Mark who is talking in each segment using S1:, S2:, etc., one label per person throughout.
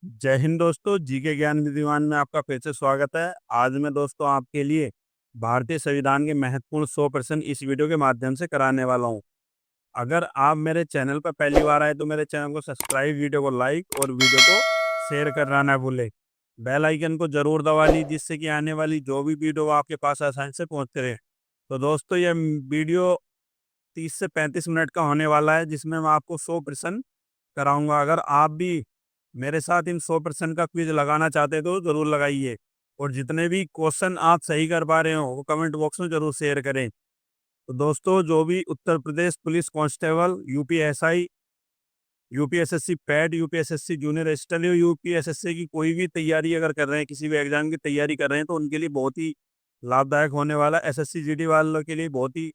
S1: जय हिंद दोस्तों, जी के ज्ञान विद्वान में आपका फिर से स्वागत है। आज मैं दोस्तों आपके लिए भारतीय संविधान के महत्वपूर्ण 100 प्रश्न इस वीडियो के माध्यम से कराने वाला हूं। अगर आप मेरे चैनल पर पहली बार आए तो मेरे चैनल को सब्सक्राइब, वीडियो को लाइक और वीडियो को शेयर करना ना भूलें। बेल आइकन को जरूर दबा लीजिए जिससे कि आने वाली जो भी वीडियो आपके पास आसानी से पहुंचते रहे। तो दोस्तों ये वीडियो 30 से 35 मिनट का होने वाला है जिसमें मैं आपको 100 प्रश्न कराऊंगा। अगर आप भी मेरे साथ इन 100% का क्विज लगाना चाहते तो जरूर लगाइए और जितने भी क्वेश्चन आप सही कर पा रहे हो वो कमेंट बॉक्स में जरूर शेयर करें। तो दोस्तों जो भी Uttar Pradesh police constable, UPSI, UPSSC पैड, यूपीएसएससी जूनियर असिस्टेंट, यूपीएसएससी की कोई भी तैयारी अगर कर रहे हैं, किसी भी एग्जाम की तैयारी कर रहे हैं तो उनके लिए बहुत ही लाभदायक होने वाला, एसएससी जीडी वालों के लिए बहुत ही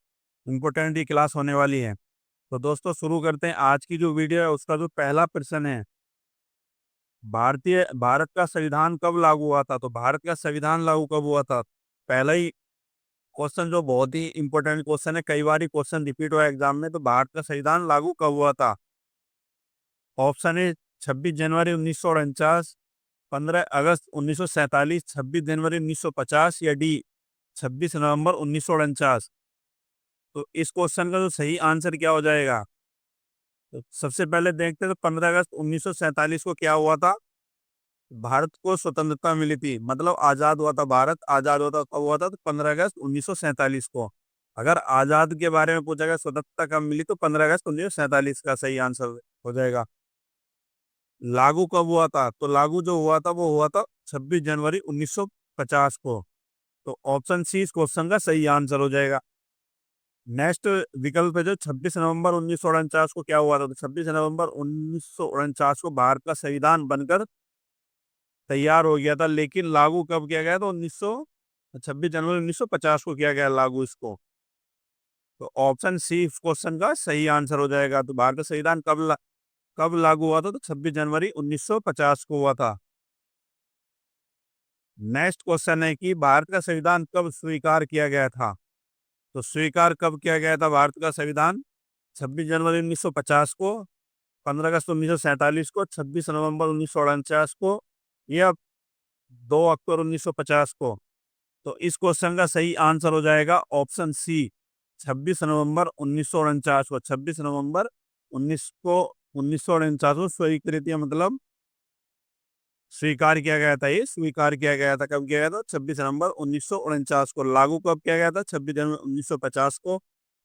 S1: इंपॉर्टेंट ये क्लास होने वाली है। तो दोस्तों शुरू करते हैं आज की जो वीडियो है। उसका जो पहला प्रश्न है, भारत का संविधान कब लागू हुआ था? तो भारत का संविधान लागू कब हुआ था? पहला ही क्वेश्चन जो बहुत ही इंपॉर्टेंट क्वेश्चन है, कई बार क्वेश्चन रिपीट हुआ एग्जाम में। तो भारत का संविधान लागू कब हुआ था? ऑप्शन ए 26 जनवरी 1949, 15 अगस्त 1947, 26 जनवरी 1950 या डी 26 नवंबर 1949। तो इस क्वेश्चन का जो सही आंसर क्या हो जाएगा? तो सबसे पहले देखते हैं तो 15 अगस्त 1947 को क्या हुआ था? भारत को स्वतंत्रता मिली थी, मतलब आजाद हुआ था। भारत आजाद हुआ था कब हुआ था? तो 15 अगस्त 1947 को। अगर आजाद के बारे में पूछा गया स्वतंत्रता कब मिली तो 15 अगस्त 1947 का सही आंसर हो जाएगा। लागू कब हुआ था? तो लागू जो हुआ था वो हुआ था 26 जनवरी 1950 को। तो ऑप्शन सी इस क्वेश्चन का सही आंसर हो जाएगा। नेक्स्ट विकल्प है जो 26 नवंबर 1949 को क्या हुआ था? तो 26 नवंबर 1949 को भारत का संविधान बनकर तैयार हो गया था, लेकिन लागू कब किया गया? तो 26 जनवरी 1950 को किया गया लागू इसको। तो ऑप्शन सी इस क्वेश्चन का सही आंसर हो जाएगा। तो भारत का संविधान कब लागू हुआ था? तो 26 जनवरी 1950 को हुआ था। नेक्स्ट क्वेश्चन है कि भारत का संविधान कब स्वीकार किया गया था? तो स्वीकार कब किया गया था भारत का संविधान? 26 जनवरी 1950 को, 15 अगस्त 1947 को, 26 नवंबर 1949 को या 2 अक्टूबर 1950 को। तो इस क्वेश्चन का सही आंसर हो जाएगा ऑप्शन सी 26 नवंबर 1949 को। 26 नवंबर 1949 को स्वीकृत, मतलब स्वीकार किया गया था। ये स्वीकार किया गया था, कब किया गया था? 26 नवंबर 1949 को। लागू कब किया गया था? 26 जनवरी 1950 को।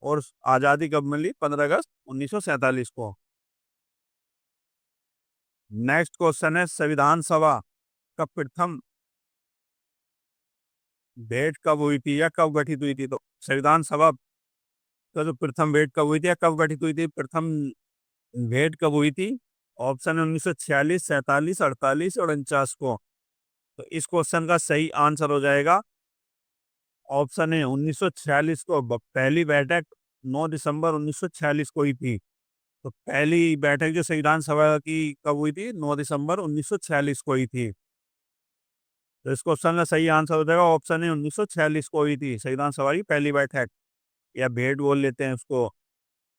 S1: और आजादी कब मिली? 15 अगस्त 1947 को। नेक्स्ट क्वेश्चन है, संविधान सभा का प्रथम भेंट कब हुई थी या कब गठित हुई थी? तो संविधान सभा का जो प्रथम भेंट कब हुई थी या कब गठित हुई थी? प्रथम भेंट कब हुई थी? ऑप्शन है 1946, 47, 48 और 49 को। तो इस क्वेश्चन का सही आंसर हो जाएगा ऑप्शन है 1946 को। पहली बैठक 9 दिसंबर 1946 को हुई थी। तो पहली बैठक जो संविधान सभा की कब हुई थी? 9 दिसंबर 1946 को हुई थी। तो इस क्वेश्चन का सही आंसर हो जाएगा ऑप्शन है 1946 को हुई थी संविधान सभा की पहली बैठक, या भेंट बोल लेते हैं उसको।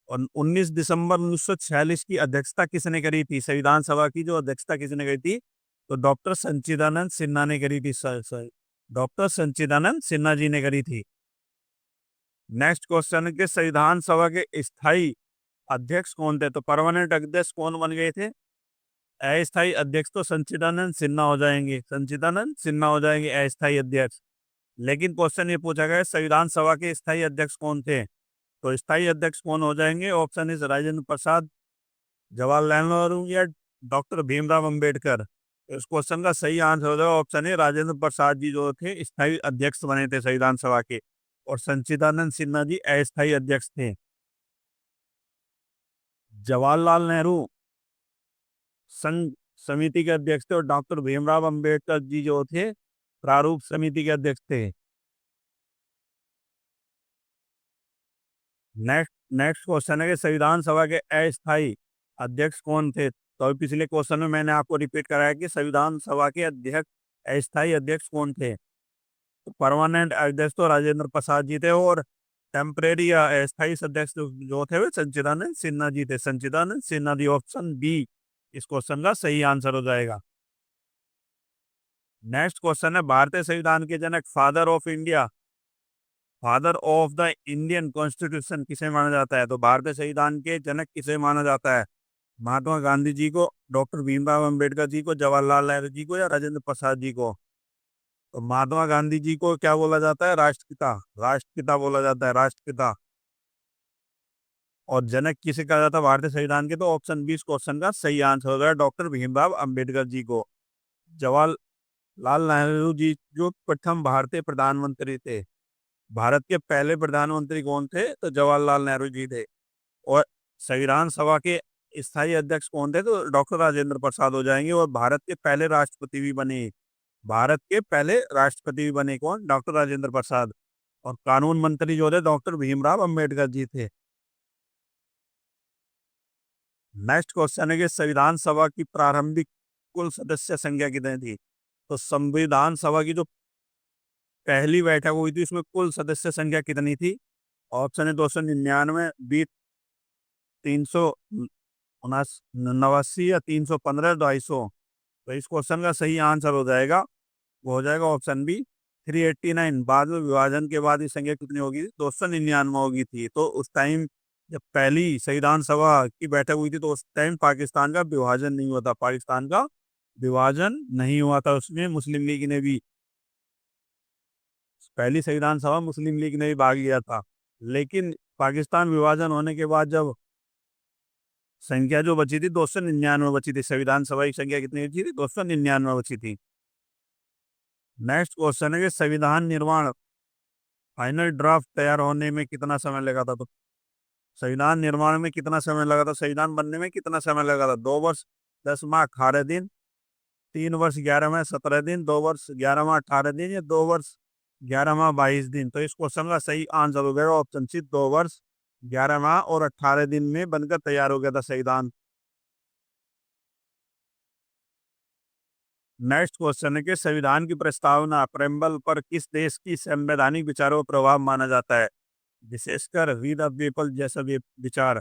S1: और 19 दिसंबर 1946 की अध्यक्षता किसने करी थी? संविधान सभा की जो अध्यक्षता किसने करी थी? तो डॉक्टर सच्चिदानंद सिन्हा ने करी थी। डॉक्टर सच्चिदानंद सिन्हा जी ने करी थी। नेक्स्ट क्वेश्चन है कि संविधान सभा के स्थायी अध्यक्ष कौन थे? तो परमानेंट अध्यक्ष कौन बन गए थे? अस्थायी अध्यक्ष तो सच्चिदानंद सिन्हा हो जाएंगे, सच्चिदानंद सिन्हा हो जाएंगे अस्थायी अध्यक्ष। लेकिन क्वेश्चन ये पूछा गया संविधान सभा के स्थायी अध्यक्ष कौन थे? तो स्थायी अध्यक्ष कौन हो जाएंगे? ऑप्शन इज राजेंद्र प्रसाद, जवाहरलाल नेहरू या डॉक्टर भीमराव अंबेडकर। तो इस क्वेश्चन का सही आंसर हो जाएगा ऑप्शन है राजेंद्र प्रसाद जी जो थे स्थायी अध्यक्ष बने थे संविधान सभा के, और सच्चिदानंद सिन्हा जी अस्थायी अध्यक्ष थे। जवाहरलाल नेहरू संघ समिति के अध्यक्ष थे और डॉक्टर भीमराव अंबेडकर जी जो थे प्रारूप समिति के अध्यक्ष थे। नेक्स्ट क्वेश्चन है कि संविधान सभा के अस्थायी अध्यक्ष कौन थे? तो पिछले क्वेश्चन में मैंने आपको रिपीट कराया कि संविधान सभा के अध्यक्ष अस्थायी अध्यक्ष कौन थे? तो परमानेंट अध्यक्ष तो राजेंद्र प्रसाद जी थे, और टेम्परेरी या अस्थायी अध्यक्ष जो थे वो सच्चिदानंद सिन्हा जी थे। सच्चिदानंद सिन्हा जी, ऑप्शन बी इस क्वेश्चन का सही आंसर हो जाएगा। नेक्स्ट क्वेश्चन है, भारतीय संविधान के जनक, father of India, father of the Indian constitution किसे माना जाता है? तो भारतीय संविधान के जनक किसे माना जाता है? महात्मा गांधी जी को, डॉक्टर भीमराव अंबेडकर जी को, जवाहरलाल नेहरू जी को, या राजेंद्र प्रसाद जी को? तो महात्मा गांधी जी को क्या बोला जाता है? राष्ट्रपिता, राष्ट्रपिता बोला जाता है, राष्ट्रपिता। और जनक किसे कहा जाता है भारतीय संविधान के? तो ऑप्शन 20 क्वेश्चन का सही आंसर हो गया डॉक्टर भीमराव अंबेडकर जी को। जवाहरलाल नेहरू जी जो प्रथम भारतीय प्रधानमंत्री थे, भारत के पहले प्रधानमंत्री कौन थे? तो जवाहरलाल नेहरू जी थे। और संविधान सभा के स्थायी अध्यक्ष कौन थे? तो डॉक्टर राजेंद्र प्रसाद हो जाएंगे। और भारत के पहले राष्ट्रपति भी बने, भारत के पहले राष्ट्रपति भी बने कौन? डॉक्टर राजेंद्र प्रसाद। और कानून मंत्री जो थे डॉक्टर भीमराव अंबेडकर जी थे। नेक्स्ट क्वेश्चन है कि संविधान सभा की प्रारंभिक कुल सदस्य संख्या कितनी थी? तो संविधान सभा की जो पहली बैठक हुई थी उसमें कुल सदस्य संख्या कितनी थी? ऑप्शन है 299, बी 379 या 315, 250। तो इस क्वेश्चन का सही आंसर हो जाएगा, वो हो जाएगा ऑप्शन बी 389। बाद में विभाजन के बाद ये संख्या कितनी होगी? 299 होगी थी। तो उस टाइम जब पहली संविधान सभा की बैठक हुई थी तो उस टाइम पाकिस्तान का विभाजन नहीं हुआ था, पाकिस्तान का विभाजन नहीं हुआ था। उसमें मुस्लिम लीग ने भी, पहली संविधान सभा मुस्लिम लीग ने भी भाग लिया था। लेकिन पाकिस्तान विभाजन होने के बाद जब संख्या जो बची थी 299 बची थी, संविधान सभा की संख्या कितनी बची थी? 299 बची थी। नेक्स्ट क्वेश्चन है कि संविधान निर्माण फाइनल ड्राफ्ट तैयार होने में कितना समय लगा था? तो संविधान निर्माण में कितना समय लगा था? संविधान बनने में कितना समय लगा था? 2 वर्ष 10 माह 18 दिन, 3 वर्ष 11 माह 17 दिन, 2 वर्ष 11 माह 18 दिन, या 2 वर्ष 11 माह 22 दिन? तो इस क्वेश्चन का सही आंसर हो गया ऑप्शन सी 2 वर्ष 11 माह और 18 दिन में बनकर तैयार हो गया था संविधान। नेक्स्ट क्वेश्चन है कि संविधान की प्रस्तावना प्रेम्बल पर किस देश की संवैधानिक विचारों का प्रभाव माना जाता है? विशेषकर वी द पीपल जैसा विचार।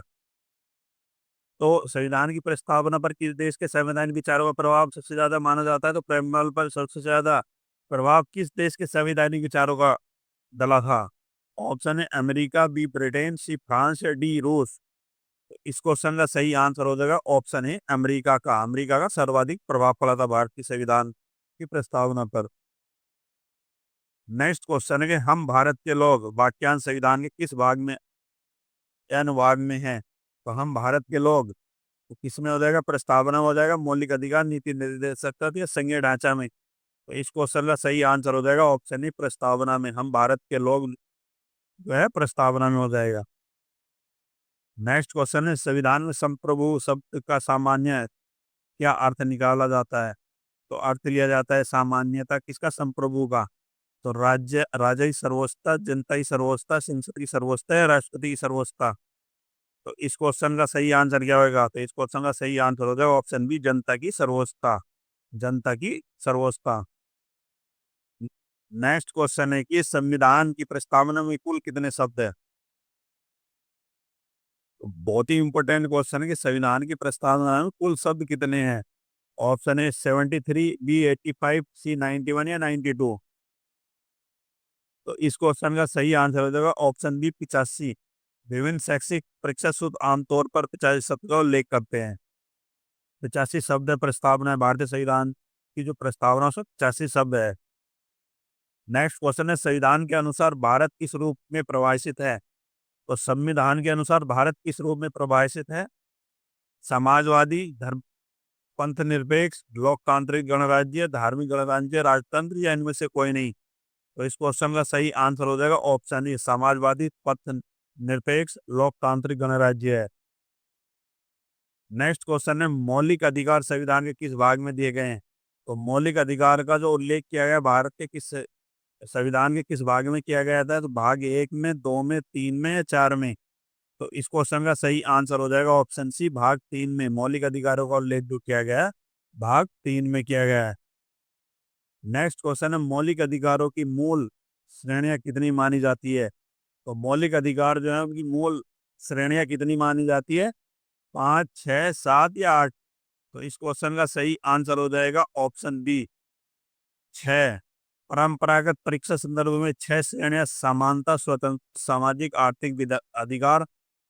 S1: तो संविधान की प्रस्तावना पर किस देश के संवैधानिक विचारों का प्रभाव सबसे ज्यादा माना जाता है? तो प्रेम्बल पर सबसे ज्यादा प्रभाव किस देश के संवैधानिक विचारों का डला था? ऑप्शन है America, B Britain, C France, या डी रूस। इस क्वेश्चन का सही आंसर हो जाएगा ऑप्शन है अमेरिका का। अमेरिका का सर्वाधिक प्रभाव पड़ा था भारतीय संविधान की प्रस्तावना पर। नेक्स्ट क्वेश्चन है कि हम भारत के लोग वाक्यांश संविधान के किस भाग में अनुभाग में है? तो हम भारत के लोग तो किस में हो जाएगा? प्रस्तावना हो जाएगा, मौलिक अधिकार, नीति निर्देशकता या संघीय ढांचा में? तो इस क्वेश्चन का सही आंसर हो जाएगा ऑप्शन ही प्रस्तावना में। हम भारत के लोग जो है प्रस्तावना में हो जाएगा। नेक्स्ट क्वेश्चन है संविधान में संप्रभु शब्द का सामान्य क्या अर्थ निकाला जाता है? तो अर्थ लिया जाता है सामान्यता किसका? संप्रभु का। तो राज्य, राजा की सर्वोच्चता, जनता की सर्वोच्चता, संसद की सर्वोच्चता, या राष्ट्रपति की सर्वोच्चता? तो इस क्वेश्चन का सही आंसर क्या होगा? तो इस क्वेश्चन का सही आंसर हो जाएगा ऑप्शन बी जनता की सर्वोच्चता, जनता की सर्वोच्चता। नेक्स्ट क्वेश्चन है कि संविधान की प्रस्तावना में कुल कितने शब्द है? तो बहुत ही इंपॉर्टेंट क्वेश्चन है कि संविधान की प्रस्तावना में कुल शब्द कितने हैं? ऑप्शन है 73, बी 85, सी 91, या 92। तो इस क्वेश्चन का सही आंसर हो जाएगा ऑप्शन बी 85। विभिन्न शैक्षिक परीक्षा सूत्र आमतौर पर 85 शब्द का उल्लेख करते हैं। 85 शब्द है प्रस्तावना है, भारतीय संविधान की जो प्रस्तावना उसमें 85 शब्द है। नेक्स्ट क्वेश्चन है संविधान के अनुसार भारत किस रूप में परिभाषित है? तो संविधान के अनुसार भारत किस रूप में परिभाषित है? समाजवादी, धर्म पंथ निरपेक्ष, लोकतांत्रिक गणराज्य, धार्मिक गणराज्य, राजतंत्र, या इनमें से कोई नहीं? तो इस क्वेश्चन का सही आंसर हो जाएगा ऑप्शन ए समाजवादी, पंथ निरपेक्ष, लोकतांत्रिक गणराज्य है। नेक्स्ट क्वेश्चन है मौलिक अधिकार संविधान के किस भाग में दिए गए हैं? तो मौलिक अधिकार का जो उल्लेख किया गया भारत के किस संविधान के किस भाग में किया गया था? तो भाग 1 में, 2 में, 3 में, या 4 में? तो इस क्वेश्चन का सही आंसर हो जाएगा ऑप्शन सी भाग 3 में। मौलिक अधिकारों का उल्लेख जो किया गया है भाग 3 में किया गया है। नेक्स्ट क्वेश्चन है मौलिक अधिकारों की मूल श्रेणियां कितनी मानी जाती है? तो मौलिक अधिकार जो है उनकी मूल श्रेणियां कितनी मानी जाती है? 5, 6, 7, या 8? तो इस क्वेश्चन का सही आंसर हो जाएगा ऑप्शन बी 6 परंपरागत परीक्षा संदर्भ में 6 श्रेणियां समानता, स्वतंत्र, सामाजिक आर्थिक अधिकार,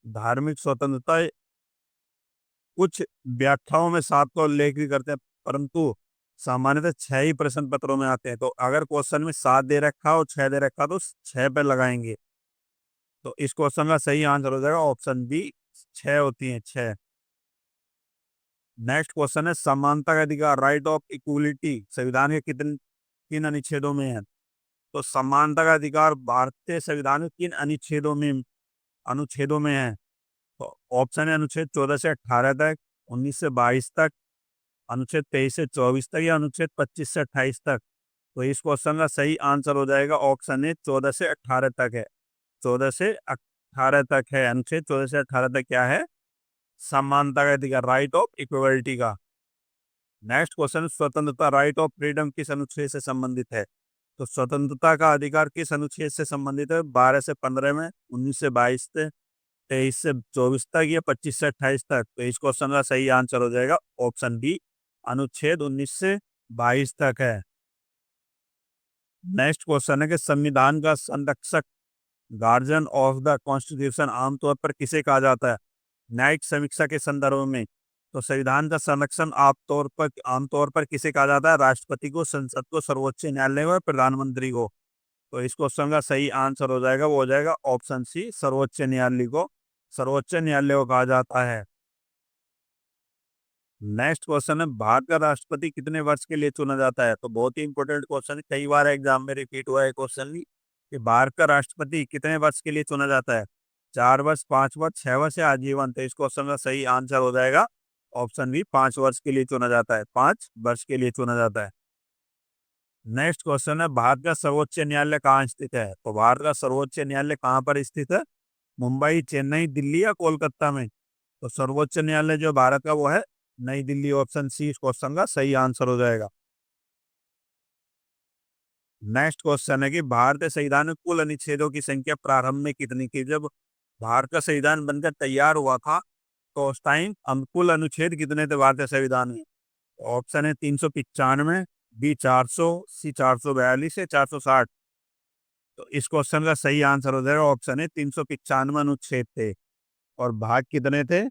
S1: धार्मिक स्वतंत्रता। कुछ व्याख्याओं में 7 का उल्लेख भी करते हैं, परंतु सामान्यतः 6 ही प्रश्न पत्रों में आते हैं। तो अगर क्वेश्चन में 7 दे रखा और 6 दे रखा तो 6 पे लगाएंगे। तो इस क्वेश्चन का सही आंसर हो जाएगा ऑप्शन बी, 6 होती है, 6। नेक्स्ट क्वेश्चन है समानता का अधिकार, राइट ऑफ इक्वलिटी, संविधान के किन अनुच्छेदों में है? तो समानता का अधिकार भारतीय संविधान के किन अनुच्छेदों में है? तो ऑप्शन है अनुच्छेद 14 से 18 तक, 19 से 22 तक, अनुच्छेद 23 से 24 तक, या अनुच्छेद 25 से 28 तक। तो इस क्वेश्चन का सही आंसर हो जाएगा ऑप्शन है 14 से 18 तक है। 14 से 18 तक है अनुच्छेद, 14 से 18 तक क्या है? समानता का अधिकार, राइट ऑफ इक्वलिटी का। नेक्स्ट क्वेश्चन, स्वतंत्रता, राइट ऑफ फ्रीडम किस अनुच्छेद से संबंधित है? तो स्वतंत्रता का अधिकार किस अनुच्छेद से संबंधित है? 12 से 15 में, 19 से 22 से, 23 से 24 तक, या 25 से 28 तक। तो इस क्वेश्चन का सही आंसर हो जाएगा ऑप्शन बी, अनुच्छेद 19 से 22 तक है। नेक्स्ट क्वेश्चन है कि संविधान का संरक्षक, गार्जियन ऑफ द कॉन्स्टिट्यूशन, आमतौर पर किसे कहा जाता है? न्यायिक समीक्षा के संदर्भ में। तो संविधान का संरक्षण आमतौर पर किसे कहा जाता है? राष्ट्रपति को, संसद को, सर्वोच्च न्यायालय को, प्रधानमंत्री को। तो इस क्वेश्चन का सही आंसर हो जाएगा, वो हो जाएगा ऑप्शन सी, सर्वोच्च न्यायालय को। सर्वोच्च न्यायालय को कहा जाता है। नेक्स्ट क्वेश्चन है भारत का राष्ट्रपति कितने वर्ष के लिए चुना जाता है? तो बहुत ही इंपॉर्टेंट क्वेश्चन है, कई बार एग्जाम में रिपीट हुआ है क्वेश्चन कि भारत का राष्ट्रपति कितने वर्ष के लिए चुना जाता है? 4 वर्ष, 5 वर्ष, 6 वर्ष या आजीवन? तो इस क्वेश्चन का सही आंसर हो जाएगा ऑप्शन बी, 5 वर्ष के लिए चुना जाता है। 5 वर्ष के लिए चुना जाता है। नेक्स्ट क्वेश्चन है भारत का सर्वोच्च न्यायालय कहाँ स्थित है? तो भारत का सर्वोच्च न्यायालय कहाँ पर स्थित है? मुंबई, चेन्नई, दिल्ली या कोलकाता में? तो सर्वोच्च न्यायालय जो भारत का वो है नई दिल्ली। ऑप्शन सी इस क्वेश्चन का सही आंसर हो जाएगा। नेक्स्ट क्वेश्चन है कि भारतीय संविधान में कुल अनुच्छेदों की संख्या प्रारंभ में कितनी थी? जब भारत का संविधान बनकर तैयार हुआ था तो उस टाइम कुल अनुच्छेद कितने थे भारतीय संविधान में? ऑप्शन है 395, बी 400, सी 442 या 460। तो इस क्वेश्चन का सही आंसर हो जाएगा ऑप्शन है 395 अनुच्छेद थे। और भाग कितने थे?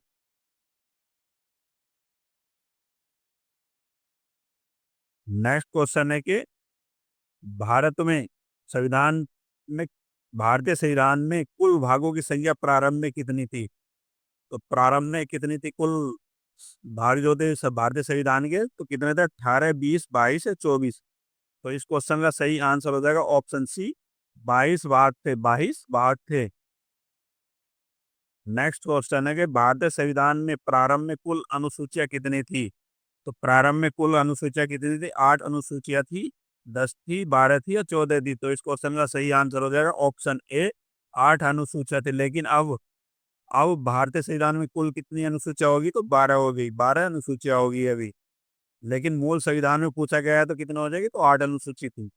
S1: नेक्स्ट क्वेश्चन है कि भारत में संविधान में भारतीय संविधान में कुल भागों की संख्या प्रारंभ में कितनी थी? तो प्रारंभ में कितनी थी कुल भाग जो थे सब भारतीय संविधान के? तो कितने थे? 18, 20, 22 या 24? तो इस क्वेश्चन का सही आंसर हो जाएगा ऑप्शन सी, 22 भाग थे। 22 भाग थे। नेक्स्ट क्वेश्चन है कि भारतीय संविधान में प्रारंभ में कुल अनुसूचियां कितनी थी? तो प्रारंभ में कुल अनुसूचियां कितनी थी? 8 अनुसूचियां थी, 10 थी, 12 थी या 14 थी? तो इस क्वेश्चन का सही आंसर हो जाएगा ऑप्शन ए, 8 अनुसूचियां थी। लेकिन अब भारतीय संविधान में कुल कितनी अनुसूचियां होगी? तो 12 हो गई, 12 अनुसूचियां होगी अभी। लेकिन मूल संविधान में पूछा गया है तो कितना हो जाएगी? तो 8 अनुसूची थी।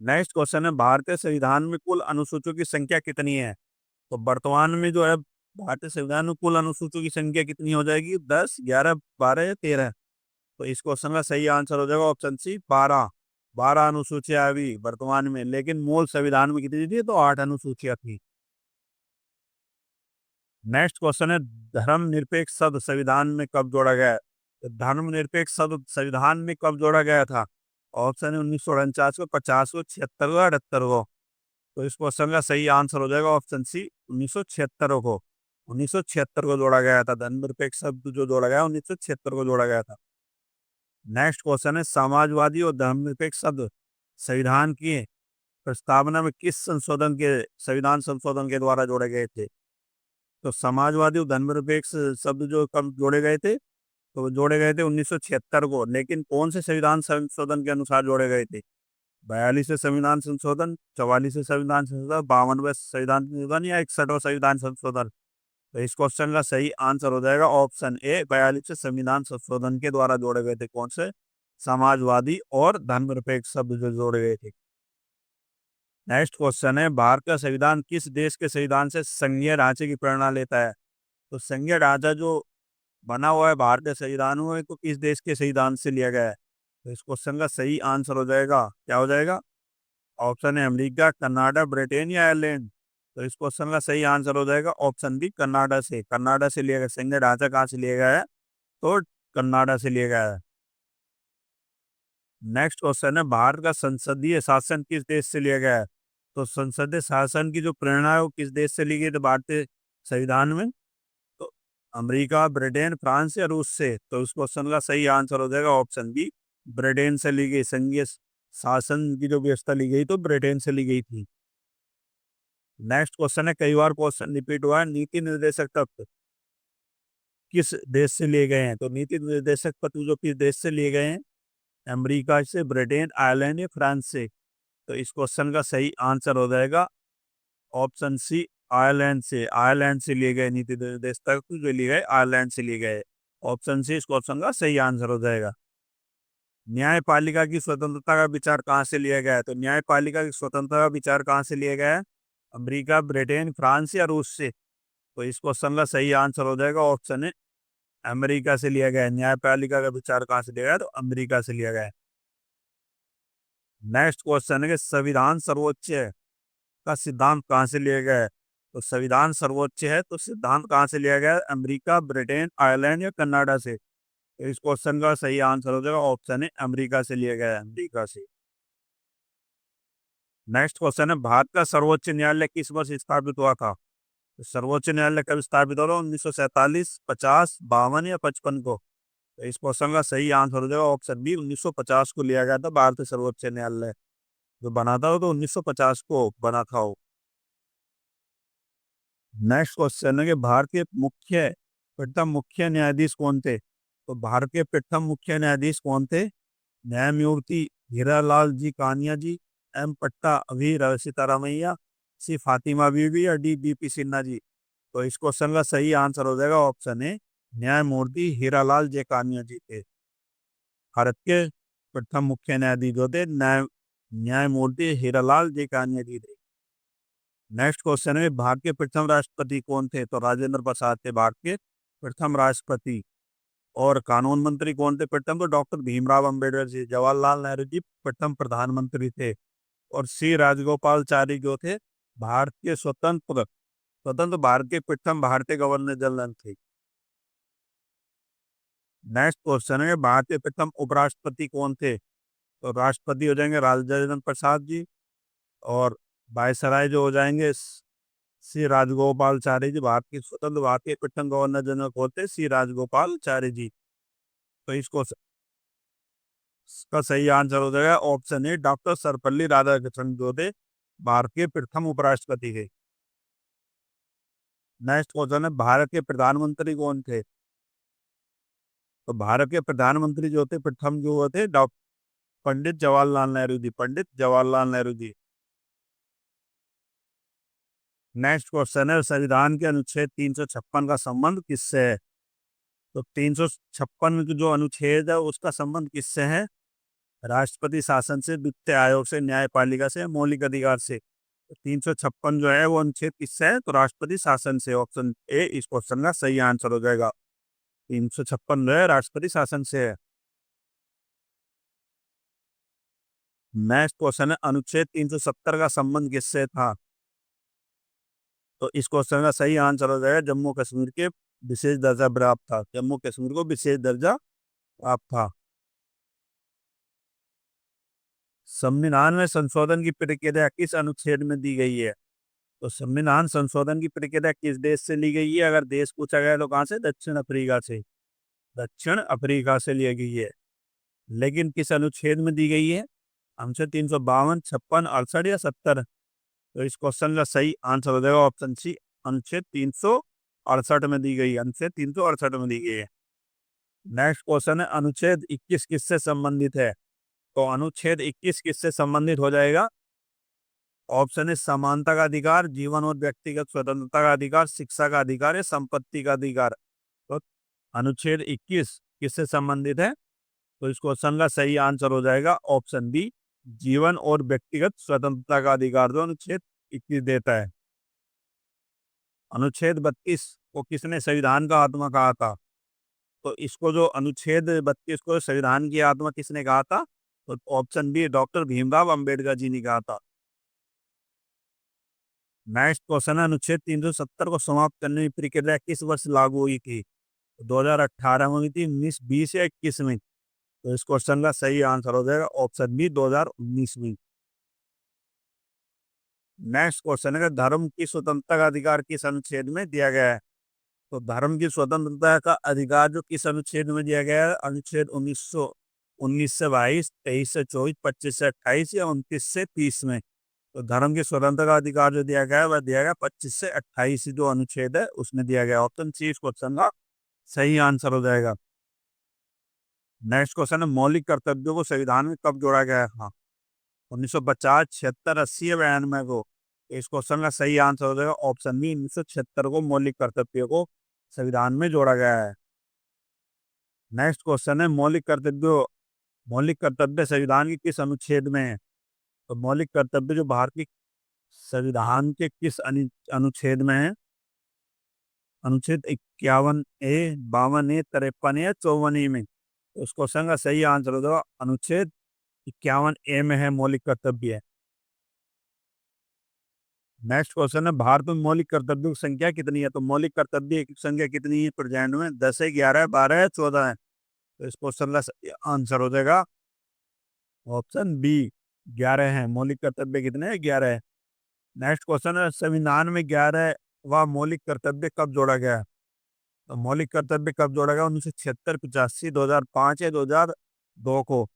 S1: नेक्स्ट क्वेश्चन है भारतीय संविधान में कुल अनुसूचियों की संख्या कितनी है? तो वर्तमान में जो है भारतीय संविधान में कुल अनुसूचियों की संख्या कितनी हो जाएगी? 10, 11, 12 या 13? तो इस क्वेश्चन का सही आंसर हो जाएगा ऑप्शन सी, 12। 12 अनुसूचियां अभी वर्तमान में, लेकिन मूल संविधान में कितनी थी? तो 8 अनुसूचियां थी। नेक्स्ट क्वेश्चन है धर्मनिरपेक्ष शब्द संविधान में कब जोड़ा गया है? तो धर्मनिरपेक्ष शब्द संविधान में कब जोड़ा गया था? ऑप्शन है 1949 को, 50 को, 76 को, 78 को? तो इस क्वेश्चन का सही आंसर हो जाएगा ऑप्शन सी, 1976 को। 1976 को जोड़ा गया था। धर्मनिरपेक्ष शब्द जो जोड़ा गया 1976 को जोड़ा गया था। नेक्स्ट क्वेश्चन है समाजवादी और धर्मनिरपेक्ष शब्द संविधान की प्रस्तावना में किस संविधान संशोधन के द्वारा जोड़े गए थे? तो समाजवादी और धर्मनिरपेक्ष शब्द जो कब जोड़े गए थे? तो जोड़े गए थे 1976 को। लेकिन कौन से संविधान संशोधन के अनुसार जोड़े गए थे? 42वें संविधान संशोधन, 44वें संविधान संशोधन, 52वें संविधान संशोधन या 61वां संविधान संशोधन? तो इस क्वेश्चन का सही आंसर हो जाएगा ऑप्शन ए, 42वें संविधान संशोधन के द्वारा जोड़े गए थे। कौन से? समाजवादी और धर्मनिरपेक्ष शब्द जो जोड़े गए थे। नेक्स्ट क्वेश्चन है भारत का संविधान किस देश के संविधान से संघीय ढांचे की प्रेरणा लेता है? तो संघीय ढांचा जो बना हुआ है भारतीय संविधान में तो किस देश के संविधान से लिया गया है? तो इस क्वेश्चन का सही आंसर हो जाएगा, क्या हो जाएगा? ऑप्शन है अमेरिका, कनाडा, ब्रिटेन या आयरलैंड। तो इस क्वेश्चन का सही आंसर हो जाएगा ऑप्शन बी, कनाडा से। कनाडा से लिया गया, संघीय ढांचा कहाँ से लिया गया है? तो कनाडा से लिया गया है। नेक्स्ट क्वेश्चन है, भारत का संसदीय शासन किस देश से लिया गया है? तो संसदीय शासन की जो प्रेरणा है वो किस देश से ली गई? तो भारतीय संविधान में। तो अमेरिका, ब्रिटेन, फ्रांस या रूस से। तो इस क्वेश्चन का सही आंसर हो जाएगा ऑप्शन बी, ब्रिटेन से ली गई। संघीय शासन की जो व्यवस्था ली गई तो ब्रिटेन से ली गई थी। नेक्स्ट क्वेश्चन है, कई बार क्वेश्चन रिपीट हुआ है, नीति निर्देशक तत्व किस देश से लिए गए हैं? तो नीति निर्देशक तत्व जो किस देश से लिए गए हैं? अमेरिका से, ब्रिटेन, आयरलैंड या फ्रांस से। तो इस क्वेश्चन का सही आंसर हो जाएगा ऑप्शन सी, आयरलैंड से। आयरलैंड से लिए गए नीति निर्देश तत्व जो लिए गए, आयरलैंड से लिए गए। ऑप्शन सी इस क्वेश्चन का सही आंसर हो जाएगा। न्यायपालिका की स्वतंत्रता का विचार कहाँ से लिया गया है? तो न्यायपालिका की स्वतंत्रता का विचार कहाँ से लिया गया है? अमेरिका, ब्रिटेन, फ्रांस या रूस से। तो इस क्वेश्चन का सही आंसर हो जाएगा ऑप्शन है अमेरिका से लिया गया है। न्यायपालिका का विचार कहाँ से लिया गया है? तो अमेरिका से लिया गया है। नेक्स्ट क्वेश्चन है कि संविधान सर्वोच्च है का सिद्धांत कहाँ से लिया गया है? तो संविधान सर्वोच्च है तो सिद्धांत कहाँ से लिया गया है? अमेरिका, ब्रिटेन, आयरलैंड या कनाडा से। तो इस क्वेश्चन का सही आंसर हो जाएगा ऑप्शन है अमेरिका से लिया गया है, अमेरिका से। नेक्स्ट क्वेश्चन है, भारत का सर्वोच्च न्यायालय किस वर्ष स्थापित हुआ था? तो सर्वोच्च न्यायालय कब स्थापित हो रहा है? 1947, 50, 52 या 55 को। तो इस क्वेश्चन का सही आंसर हो जाएगा ऑप्शन बी, 1950 को लिया गया था भारतीय सर्वोच्च न्यायालय जो बना था, तो 1950 को बना था वो। नेक्स्ट क्वेश्चन है कि भारत के प्रथम मुख्य न्यायाधीश कौन थे? तो भारत के प्रथम मुख्य न्यायाधीश कौन थे? न्यायमूर्ति हीरालाल जी कानिया जी, एम पट्टा अभी सीतारामैया, सी फातिमा बीबी या डी बीपी सिन्हा जी। तो इस क्वेश्चन का सही आंसर हो जाएगा ऑप्शन ए, न्यायमूर्ति हीरालाल जे कानिया जी थे। भारत के प्रथम मुख्य न्यायाधीश जो थे न्यायमूर्ति हीरालाल जे कानिया जी थे। नेक्स्ट क्वेश्चन है, भारत के प्रथम राष्ट्रपति कौन थे? तो राजेंद्र प्रसाद थे भारत के प्रथम राष्ट्रपति। और कानून मंत्री कौन थे प्रथम? तो डॉक्टर भीमराव अंबेडकर जी। जवाहरलाल नेहरू जी प्रथम प्रधानमंत्री थे। और सी राजगोपालचारी जो थे भारत के स्वतंत्र स्वतंत्र भारत के प्रथम भारतीय गवर्नर जनरल थे। नेक्स्ट क्वेश्चन है, भारत के प्रथम उपराष्ट्रपति कौन थे? तो राष्ट्रपति हो जाएंगे राजेंद्र प्रसाद जी। और वायसराय जो हो जाएंगे सी राजगोपालचारी जी। भारत के स्वतंत्र भारत के प्रथम गवर्नर जनरल कौन थे? सी राजगोपालचारी जी। तो इसको इसका सही आंसर हो जाएगा option A, doctor Sarvepalli Radhakrishnan जो थे भारत के प्रथम उपराष्ट्रपति थे। नेक्स्ट क्वेश्चन है, भारत के प्रधानमंत्री कौन थे? तो भारत के प्रधानमंत्री जो थे प्रथम जो हुए थे doctor Pandit Jawaharlal Nehru ji. Pandit Jawaharlal Nehru ji. Next question है, संविधान के अनुच्छेद 356 का संबंध किससे है? तो 356 जो अनुच्छेद है उसका संबंध किससे है? राष्ट्रपति शासन से, वित्त आयोग से, न्यायपालिका से, मौलिक अधिकार से। तो 356 जो है वो अनुच्छेद किससे है? तो राष्ट्रपति शासन से। ऑप्शन ए इस क्वेश्चन का सही आंसर हो जाएगा। 356 जो है राष्ट्रपति शासन से है। नेक्स्ट क्वेश्चन है, अनुच्छेद 370 का संबंध किससे था? तो इस क्वेश्चन का सही आंसर हो जाएगा जम्मू कश्मीर के विशेष दर्जा प्राप्त था। जम्मू कश्मीर को विशेष दर्जा प्राप्त था। संविधान में संशोधन की प्रक्रिया किस अनुच्छेद में दी गई है? तो संविधान संशोधन की प्रक्रिया किस देश से ली गई है? अगर देश पूछा गया तो कहाँ से? दक्षिण अफ्रीका से। दक्षिण अफ्रीका से ली गई है। लेकिन किस अनुच्छेद में दी गई है? अनुच्छेद 352, 56, 68 या 70। तो इस क्वेश्चन का सही आंसर हो जाएगा ऑप्शन सी, अनुच्छेद 368 में दी गई है। अनुच्छेद 368 में दी गई है। नेक्स्ट क्वेश्चन है, अनुच्छेद 21 किससे संबंधित है? तो अनुच्छेद 21 किससे संबंधित हो जाएगा? ऑप्शन है समानता का अधिकार, जीवन और व्यक्तिगत स्वतंत्रता का अधिकार, शिक्षा का अधिकार या संपत्ति का अधिकार। तो अनुच्छेद 21 किससे संबंधित है? तो इस क्वेश्चन का सही आंसर हो जाएगा ऑप्शन बी, जीवन और व्यक्तिगत स्वतंत्रता का अधिकार जो अनुच्छेद 21 देता है। अनुच्छेद 32 को किसने संविधान का आत्मा कहा था? तो इसको जो अनुच्छेद 32 को संविधान की आत्मा किसने कहा था? तो option B doctor Bhimrao Ambedkar ji ने कहा था। नेक्स्ट क्वेश्चन है, अनुच्छेद 370 को समाप्त करने की प्रक्रिया किस वर्ष लागू हुई थी? 2018 में हुई थी, 19, 20 या 21 में? तो इस क्वेश्चन का सही आंसर हो जाएगा ऑप्शन बी 2019 में। नेक्स्ट क्वेश्चन है, धर्म की स्वतंत्रता का अधिकार किस अनुच्छेद में दिया गया है? तो धर्म की स्वतंत्रता का अधिकार जो किस अनुच्छेद में दिया गया है? अनुच्छेद 19 से 22, 23 से 24, 25 से 28 या 29 से 30 में? तो धर्म की स्वतंत्रता का अधिकार जो दिया गया है वह दिया गया 25 से 28 जो अनुच्छेद है उसमें दिया गया। ऑप्शन सी इस क्वेश्चन का सही आंसर हो जाएगा। नेक्स्ट क्वेश्चन है, मौलिक कर्तव्यों को संविधान में कब जोड़ा गया? हाँ, 1950, 76, 80 या 92 को? इस क्वेश्चन का सही आंसर हो जाएगा ऑप्शन बी 1976 को मौलिक कर्तव्यों को संविधान में जोड़ा गया है। नेक्स्ट क्वेश्चन है, मौलिक कर्तव्य संविधान के किस अनुच्छेद में है? तो मौलिक कर्तव्य जो भारतीय संविधान के किस अनुच्छेद में है? अनुच्छेद 51A, 52A, 53 या 54 में? तो उस क्वेश्चन का सही आंसर होगा अनुच्छेद 51A में है मौलिक कर्तव्य। नेक्स्ट क्वेश्चन है, भारत में मौलिक कर्तव्यों की संख्या कितनी है? तो मौलिक कर्तव्य की संख्या कितनी है प्रेजेंट में? 10 है, 11 है, 12 है, 14 है? तो इस क्वेश्चन का आंसर हो जाएगा ऑप्शन बी 11 है। मौलिक कर्तव्य कितने हैं? 11 है। नेक्स्ट क्वेश्चन है, संविधान में 11 व मौलिक कर्तव्य कब जोड़ा गया? तो मौलिक कर्तव्य कब जोड़ा गया? 1976, 85, 2005 या 2002 को?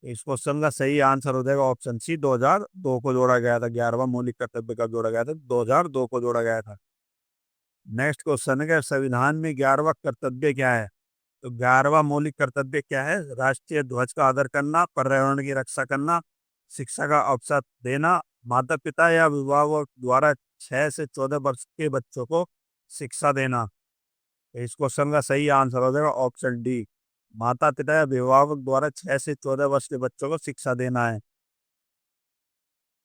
S1: इस क्वेश्चन का सही आंसर हो जाएगा ऑप्शन सी 2002 को जोड़ा गया था। 11वां मौलिक कर्तव्य कब जोड़ा गया था? 2002 को जोड़ा गया था। नेक्स्ट क्वेश्चन है, संविधान में 11वां कर्तव्य क्या है? तो 11वां मौलिक कर्तव्य क्या है? राष्ट्रीय ध्वज का आदर करना, पर्यावरण की रक्षा करना, शिक्षा का अवसर देना, माता पिता या अभिभावक द्वारा 6 से 14 वर्ष के बच्चों को शिक्षा देना। इस क्वेश्चन का सही आंसर हो जाएगा ऑप्शन डी, माता पिता या अभिभावक द्वारा 6 से 14 वर्ष के बच्चों को शिक्षा देना है।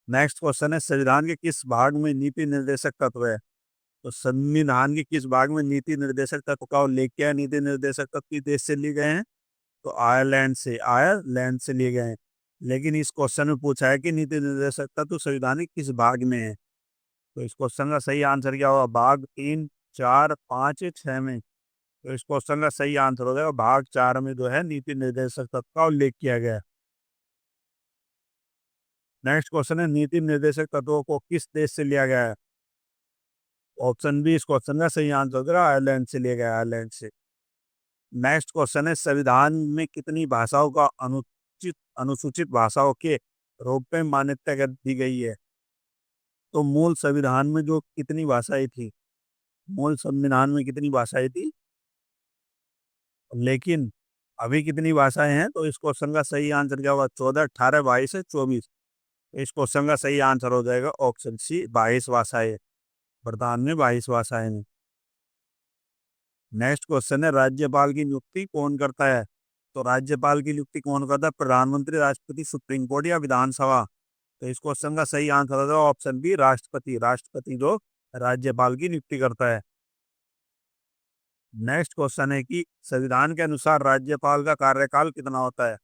S1: नेक्स्ट क्वेश्चन है, संविधान के किस भाग में नीति निर्देशक तत्व है? तो संविधान के किस भाग में नीति निर्देशक तत्व का उल्लेख किया है? नीति निर्देशक तत्व किस देश से लिए गए हैं? तो आयरलैंड से लिए गए हैं। लेकिन इस क्वेश्चन में पूछा है कि नीति निर्देशक तत्व संविधान के किस भाग में है? तो इस क्वेश्चन का सही आंसर क्या होगा? भाग 3, 4, 5, 6 में? तो इस क्वेश्चन का सही आंसर हो जाएगा भाग 4 में जो है नीति निर्देशक तत्व का उल्लेख किया गया है। नेक्स्ट क्वेश्चन है, नीति निर्देशक तत्वों को किस देश से लिया गया है? ऑप्शन बी इस क्वेश्चन का सही आंसर होगा आयरलैंड से लिया गया, आयरलैंड से। नेक्स्ट क्वेश्चन है, संविधान में कितनी भाषाओं का अनुसूचित भाषाओं के रूप में मान्यता कर दी गई है? तो मूल संविधान में जो कितनी भाषाएं थी? मूल संविधान में कितनी भाषाएं थी? लेकिन अभी कितनी भाषाएं हैं? तो इस क्वेश्चन का सही आंसर क्या होगा? 14, 18, 22 है, 24? इस क्वेश्चन का सही आंसर हो जाएगा ऑप्शन सी 22 भाषाएं। वर्तमान में 22 भाषाएं हैं। नेक्स्ट क्वेश्चन है, राज्यपाल की नियुक्ति कौन करता है? तो राज्यपाल की नियुक्ति कौन करता है? प्रधानमंत्री, राष्ट्रपति, सुप्रीम कोर्ट या विधानसभा? तो इस क्वेश्चन का सही आंसर होगा ऑप्शन बी राष्ट्रपति। राष्ट्रपति जो राज्यपाल की नियुक्ति करता है। नेक्स्ट क्वेश्चन है कि संविधान के अनुसार राज्यपाल का कार्यकाल कितना होता है?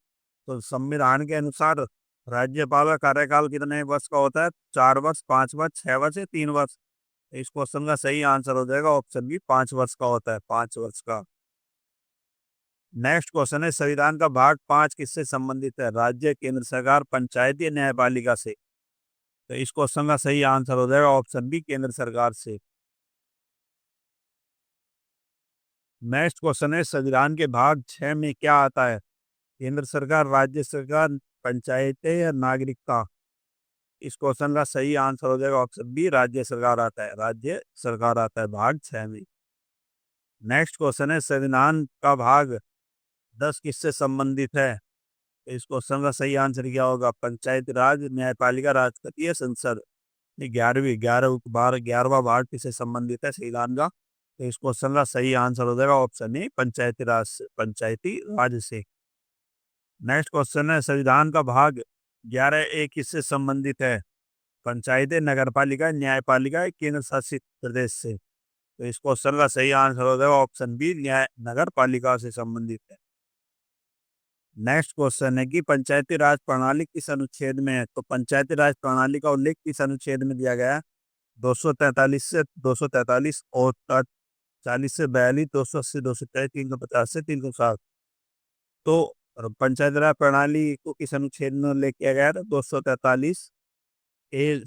S1: तो संविधान के अनुसार राज्यपाल का कार्यकाल कितने वर्ष का होता है? 4 वर्ष, 5 वर्ष, 6 वर्ष या 3 वर्ष? इस क्वेश्चन का सही आंसर हो जाएगा ऑप्शन बी 5 वर्ष का होता है, 5 वर्ष का। नेक्स्ट क्वेश्चन है, संविधान का भाग 5 किससे संबंधित है? राज्य, केंद्र सरकार, पंचायत या न्यायपालिका से? तो इस क्वेश्चन का सही आंसर हो जाएगा ऑप्शन बी केंद्र सरकार से। नेक्स्ट क्वेश्चन है, संविधान के भाग 6 में क्या आता है? केंद्र सरकार, राज्य सरकार, पंचायतें या नागरिकता? इस क्वेश्चन का सही आंसर हो जाएगा ऑप्शन बी राज्य सरकार आता है, राज्य सरकार आता है भाग 6 में। नेक्स्ट क्वेश्चन है, संविधान का भाग 10 किससे संबंधित है? इस क्वेश्चन का सही आंसर क्या होगा? पंचायत राज, न्यायपालिका, राष्ट्रपति या संसद? ये 11वां भाग किससे संबंधित है संविधान का? तो इस क्वेश्चन का सही आंसर हो जाएगा ऑप्शन ए पंचायती राज से। नेक्स्ट क्वेश्चन है, संविधान का भाग 11A किससे संबंधित है? पंचायतें, नगरपालिका, न्यायपालिका, केंद्र शासित प्रदेश से? तो इस क्वेश्चन का सही आंसर हो जाएगा ऑप्शन बी, न्याय नगर पालिका से संबंधित है। नेक्स्ट क्वेश्चन है कि पंचायती राज प्रणाली किस अनुच्छेद में है? तो पंचायती राज प्रणाली का उल्लेख किस अनुच्छेद में दिया गया है? 243 से 243 और 40 से 42, 280, 243, 350 से 360। तो पंचायती राज प्रणाली को किस अनुच्छेद में उल्लेख किया गया था? 243 ए,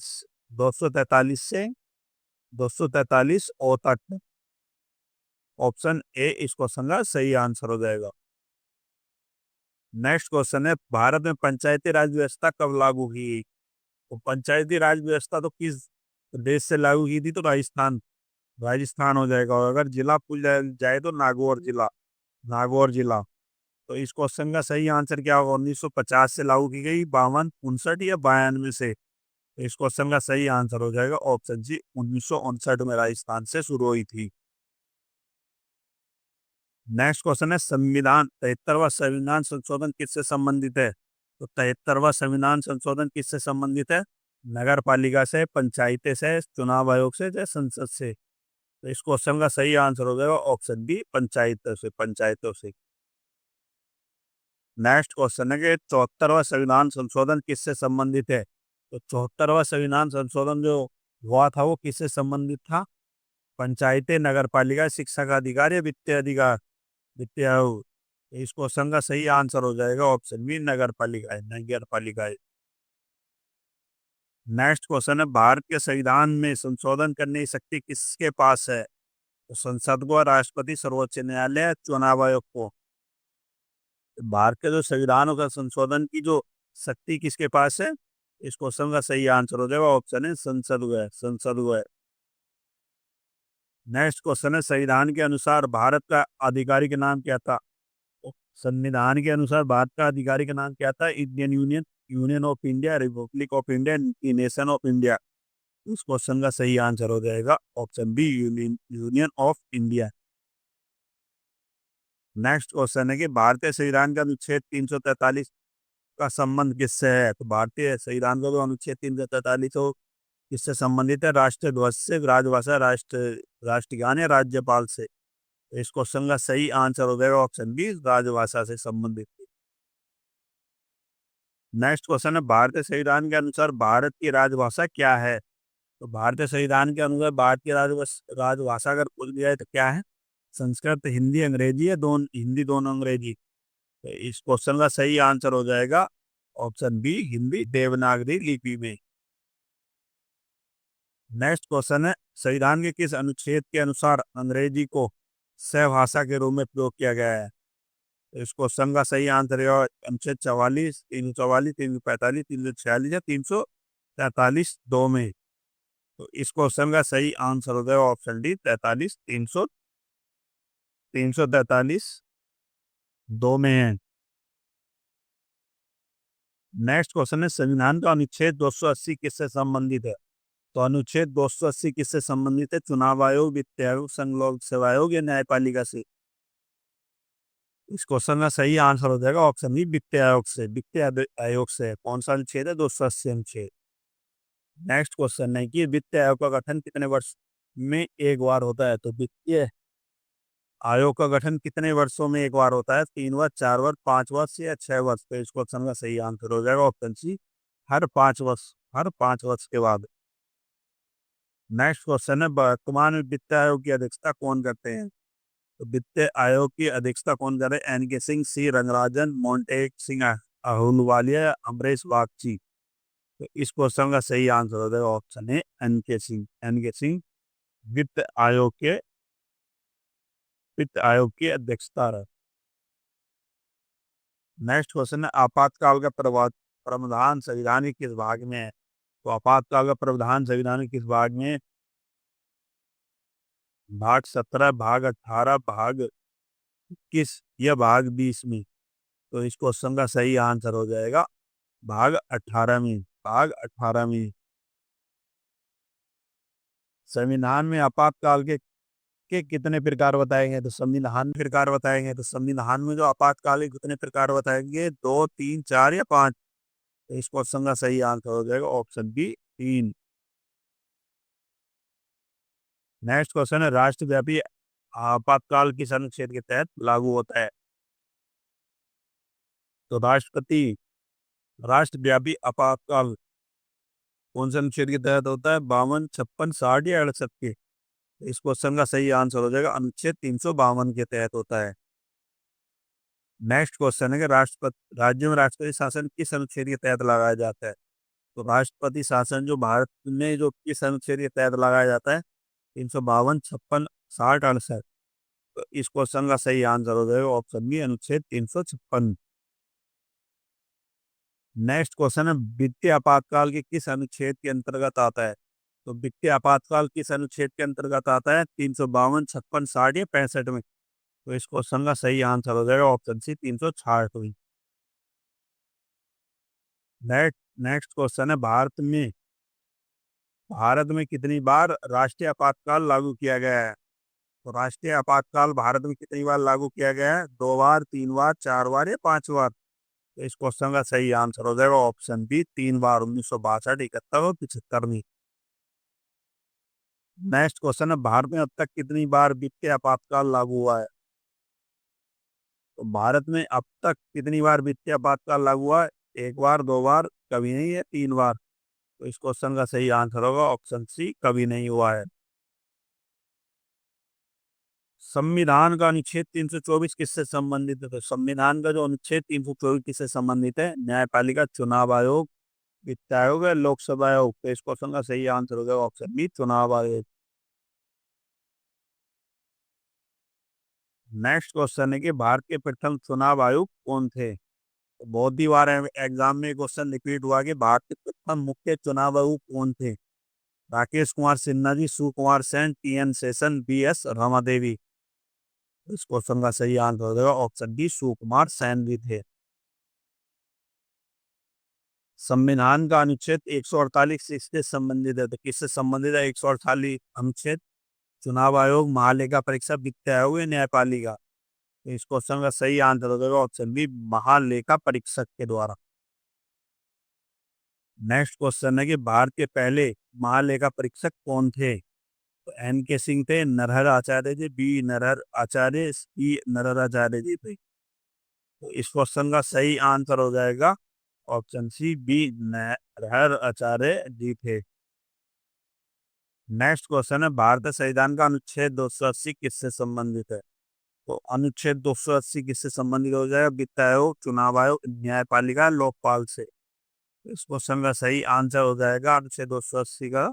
S1: 243 से 243 और तक। ऑप्शन ए इस क्वेश्चन का सही आंसर हो जाएगा। नेक्स्ट क्वेश्चन है, भारत में पंचायती राज व्यवस्था कब लागू की? तो पंचायती राज व्यवस्था तो किस देश से लागू की थी? तो राजस्थान, राजस्थान हो जाएगा। और अगर जिला पूछ जाए तो नागौर जिला, नागौर जिला। तो इस क्वेश्चन का सही आंसर क्या होगा? 1950 से लागू की गई, 52, 59 या 92 से? तो इस क्वेश्चन का सही आंसर हो जाएगा ऑप्शन जी, 1959 में राजस्थान से शुरू हुई थी। नेक्स्ट क्वेश्चन है, संविधान 73वां संविधान संशोधन किससे संबंधित है? तो 73वां संविधान संशोधन किससे संबंधित है? नगर पालिका से, पंचायते से, चुनाव आयोग से या संसद से? तो इस क्वेश्चन का सही आंसर हो जाएगा ऑप्शन बी, पंचायतों से, पंचायतों से। नेक्स्ट क्वेश्चन है कि 74वां संविधान संशोधन किससे संबंधित है? तो 74वां संविधान संशोधन जो हुआ था वो किससे संबंधित था? पंचायतें, नगर पालिका, शिक्षा का अधिकार या वित्तीय अधिकार, वित्तीय आयोग? इस क्वेश्चन का सही आंसर हो जाएगा ऑप्शन बी, नगर पालिका है, नगर पालिका है। नेक्स्ट क्वेश्चन है, भारत के संविधान में संशोधन करने की शक्ति किसके पास है? तो संसद को, राष्ट्रपति, सर्वोच्च न्यायालय, चुनाव आयोग को? भारत के जो संविधानों का संशोधन की जो शक्ति किसके पास है? इस क्वेश्चन का सही आंसर हो जाएगा ऑप्शन है, संसद को है, संसद को है। नेक्स्ट क्वेश्चन है, संविधान के अनुसार भारत का आधिकारिक नाम क्या था? संविधान के अनुसार भारत का आधिकारिक नाम क्या था? Indian union, union of India, republic of India, nation of India? इस क्वेश्चन का सही आंसर हो जाएगा option B, union, union of India. Next question है कि भारतीय संविधान का अनुच्छेद 343 का संबंध किससे है? तो भारतीय संविधान का जो अनुच्छेद 343 हो किससे संबंधित है? राष्ट्र ध्वज से, राजभाषा, राष्ट्रगान या राज्यपाल से? तो इस क्वेश्चन का सही आंसर हो जाएगा ऑप्शन बी, राजभाषा से संबंधित। नेक्स्ट क्वेश्चन है, भारतीय संविधान के अनुसार भारत की राजभाषा क्या है? तो भारतीय संविधान के अनुसार भारत की राजभाषा अगर पूछ लिया है तो क्या है? संस्कृत, हिंदी, अंग्रेजी या दोनों, हिंदी, दोनों, अंग्रेजी? तो इस क्वेश्चन का सही आंसर हो जाएगा ऑप्शन बी, हिंदी देवनागरी लिपि में। नेक्स्ट क्वेश्चन है, संविधान के किस अनुच्छेद के अनुसार अंग्रेजी को सहभाषा के रूप में प्रयोग किया गया है? तो इस क्वेश्चन का सही आंसर है अनुच्छेद 44, 344, 345, 346 या 343, दो में? तो इस क्वेश्चन का सही आंसर हो जाएगा ऑप्शन डी, 43, 343, दो में है। नेक्स्ट क्वेश्चन है, संविधान का अनुच्छेद 280 किससे संबंधित है? तो अनुच्छेद 280 किससे संबंधित है? चुनाव आयोग, वित्त आयोग, संघ लोक सेवा आयोग या न्यायपालिका से? इस क्वेश्चन का सही आंसर हो जाएगा ऑप्शन बी, वित्त आयोग से, वित्त आयोग से। कौन सा अनुच्छेद है? 280 अनुच्छेद। नेक्स्ट क्वेश्चन है कि वित्त आयोग का गठन कितने वर्ष में एक बार होता है? तो वित्तीय आयोग का गठन कितने वर्षों में एक बार होता है? 3 वर्ष, 4 वर्ष, 5 वर्ष या 6 वर्ष? तो इस क्वेश्चन का सही आंसर हो जाएगा ऑप्शन सी, हर 5 वर्ष, हर 5 वर्ष के बाद। नेक्स्ट क्वेश्चन है, वर्तमान में वित्त आयोग की अध्यक्षता कौन करते हैं? तो वित्त आयोग की अध्यक्षता कौन करे? एन के सिंह, सी रंगराजन, मोन्टेक सिंह अहलूवालिया, अमरीश बागची? तो इस क्वेश्चन का सही आंसर हो जाएगा ऑप्शन है एन के सिंह, एन के सिंह वित्त आयोग की अध्यक्षता रहे। नेक्स्ट क्वेश्चन है, आपातकाल का प्रावधान संविधान के किस भाग में है? तो आपातकाल का प्रावधान संविधान के किस भाग में है? भाग 17, भाग 18, भाग 21 या भाग 20 में? तो इस क्वेश्चन का सही आंसर हो जाएगा भाग 18 में, भाग 18 में। संविधान में आपातकाल के कितने प्रकार बताएंगे? तो संविधान प्रकार बताएंगे, तो संविधान में जो आपातकाल के कितने प्रकार बताएंगे? 2, 3, 4 या 5? तो इस क्वेश्चन का सही आंसर हो जाएगा ऑप्शन बी, 3। नेक्स्ट क्वेश्चन है, राष्ट्रव्यापी आपातकाल किस अनुच्छेद के तहत लागू होता है? तो राष्ट्रव्यापी आपातकाल कौन से अनुच्छेद के तहत होता है? 52, 56, 60 या 68 के? इस क्वेश्चन का सही आंसर हो जाएगा अनुच्छेद 352 के तहत होता है। नेक्स्ट क्वेश्चन है कि राष्ट्रपति राज्य में राष्ट्रपति शासन किस अनुच्छेद के तहत लगाया जाता है? तो राष्ट्रपति शासन जो भारत में जो किस अनुच्छेद के तहत लगाया जाता है? 352, 56, 60, 68। तो इस क्वेश्चन का सही आंसर हो जाएगा ऑप्शन बी, अनुच्छेद 356। नेक्स्ट क्वेश्चन है, वित्तीय आपातकाल के किस अनुच्छेद के अंतर्गत आता है? तो वित्तीय आपातकाल किस अनुच्छेद के अंतर्गत आता है? 352, 56, 60 या 65 में? तो इस क्वेश्चन का सही आंसर हो जाएगा ऑप्शन सी, 366। नेक्स्ट क्वेश्चन है, भारत में कितनी बार राष्ट्रीय आपातकाल लागू किया गया है? तो राष्ट्रीय आपातकाल भारत में कितनी बार लागू किया गया है? 2 बार, 3 बार, 4 बार या 5 बार? तो इस क्वेश्चन का सही आंसर हो जाएगा ऑप्शन बी, 3 बार, 1962, 71 और 75 में। नेक्स्ट क्वेश्चन है, भारत में अब तक कितनी बार वित्तीय आपातकाल लागू हुआ है? तो भारत में अब तक कितनी बार वित्तीय आपातकाल लागू हुआ है? 1 बार, 2 बार, कभी नहीं है, 3 बार? तो इस क्वेश्चन का सही आंसर होगा ऑप्शन सी, कभी नहीं हुआ है। संविधान का अनुच्छेद 324 किससे संबंधित है? तो संविधान का जो अनुच्छेद 324 किससे संबंधित है? न्यायपालिका, चुनाव आयोग, वित्त आयोग है, लोकसभा आयोग? तो इस क्वेश्चन का सही आंसर हो जाएगा ऑप्शन बी, चुनाव आयोग। नेक्स्ट क्वेश्चन है कि भारत के प्रथम चुनाव आयुक्त कौन थे? तो बहुत ही बार एग्जाम में क्वेश्चन रिपीट हुआ कि भारत के प्रथम मुख्य चुनाव आयुक्त कौन थे? राकेश कुमार सिन्हा जी, सुकुमार सेन, टी.एन. शेषन, बी.एस. रमादेवी? इस क्वेश्चन का सही आंसर हो जाएगा ऑप्शन डी, सुकुमार सेन जी थे। संविधान का अनुच्छेद 148 किससे संबंधित है? तो किससे संबंधित है 148 अनुच्छेद? चुनाव आयोग, महालेखा परीक्षा, वित्त आयोग या न्यायपालिका? तो इस क्वेश्चन का सही आंसर हो जाएगा ऑप्शन बी, महालेखा परीक्षक के द्वारा। नेक्स्ट क्वेश्चन है कि भारत के पहले महालेखा परीक्षक कौन थे? तो एन के सिंह थे, नरहर आचार्य जी, बी नरहर आचार्य, सी नरहर आचार्य जी थे? तो इस क्वेश्चन का सही आंसर हो जाएगा ऑप्शन सी, बी नरहर आचार्य जी थे। नेक्स्ट क्वेश्चन है, भारतीय संविधान का अनुच्छेद 280 किससे संबंधित है? तो अनुच्छेद 280 किससे संबंधित हो जाएगा? वित्त आयोग, चुनाव आयोग, न्यायपालिका, लोकपाल से? इस क्वेश्चन का सही आंसर हो जाएगा अनुच्छेद 280 का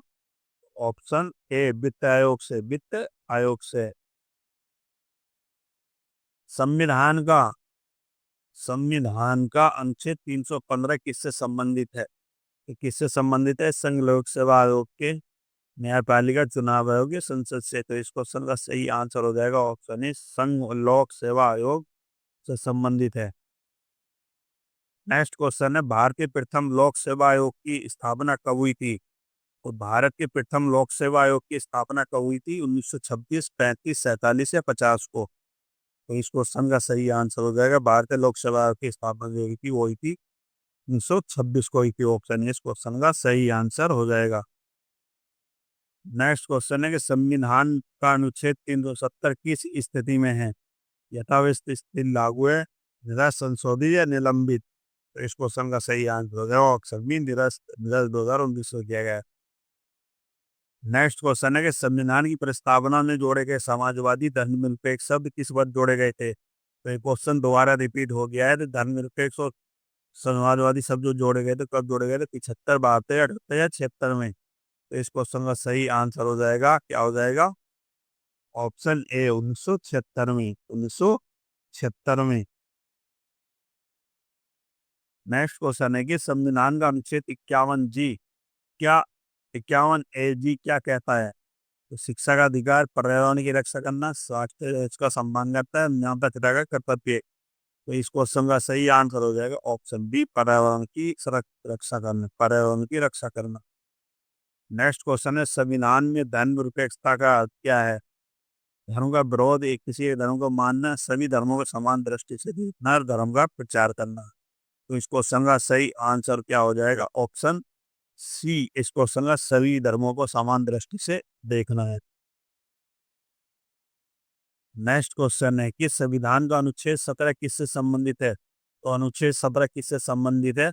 S1: ऑप्शन ए, वित्त आयोग से, वित्त आयोग से। संविधान का संविधान का अनुच्छेद 315 किससे संबंधित है? तो किससे संबंधित है? संघ लोक सेवा आयोग के, न्यायपालिका, चुनाव आयोग या संसद से? तो इस क्वेश्चन का सही आंसर हो जाएगा ऑप्शन ए, संघ लोक सेवा आयोग से संबंधित है। नेक्स्ट क्वेश्चन है, भारत के प्रथम लोक सेवा आयोग की स्थापना कब हुई थी? तो भारत के प्रथम लोक सेवा आयोग की स्थापना कब हुई थी? 1926, 35, 47 या 50 को? तो इस क्वेश्चन का सही आंसर हो जाएगा, भारतीय लोक सेवा आयोग की स्थापना जो हुई थी वो हुई थी 1926 को हुई थी। ऑप्शन इस क्वेश्चन का सही आंसर हो जाएगा। नेक्स्ट क्वेश्चन है कि संविधान का अनुच्छेद 370 किस स्थिति में है? यथावस्थ स्थिति, लागू है, निरस्त, संशोधित या निलंबित? तो इस क्वेश्चन का सही आंसर हो जाएगा ऑप्शन बी, निरस्त। निरस्त 2019 को किया गया है। नेक्स्ट क्वेश्चन है कि संविधान की प्रस्तावना में जोड़े गए समाजवादी, धर्मनिरपेक्ष शब्द किस वर्ष जोड़े गए थे? तो ये क्वेश्चन दोबारा रिपीट हो गया है। तो धर्मनिरपेक्ष और समाजवादी शब्द जो जोड़े गए थे कब जोड़े गए थे? 75, 72, 78 या 76 में? तो इस क्वेश्चन का सही आंसर हो जाएगा, क्या हो जाएगा? ऑप्शन ए, 1976 में, 1976 में। नेक्स्ट क्वेश्चन है कि संविधान का अनुच्छेद 51 जी क्या 51 ए जी क्या कहता है? तो शिक्षा का अधिकार, पर्यावरण की रक्षा करना, स्वास्थ्य का सम्मान करता है, न्यायपालिका का कर्तव्य? तो इस क्वेश्चन का सही आंसर हो जाएगा ऑप्शन बी, पर्यावरण की रक्षा करना, पर्यावरण की रक्षा करना। नेक्स्ट क्वेश्चन है, संविधान में धर्मनिरपेक्षता का अर्थ क्या है? धर्म का विरोध, एक किसी एक धर्म को मानना, सभी धर्मों को समान दृष्टि से देखना, और धर्म का प्रचार करना? तो इस क्वेश्चन का सही आंसर क्या हो जाएगा? ऑप्शन सी, इस क्वेश्चन का सभी धर्मों को समान दृष्टि से देखना है। नेक्स्ट क्वेश्चन है कि संविधान का अनुच्छेद 17 किससे संबंधित है? तो अनुच्छेद 17 किससे संबंधित है?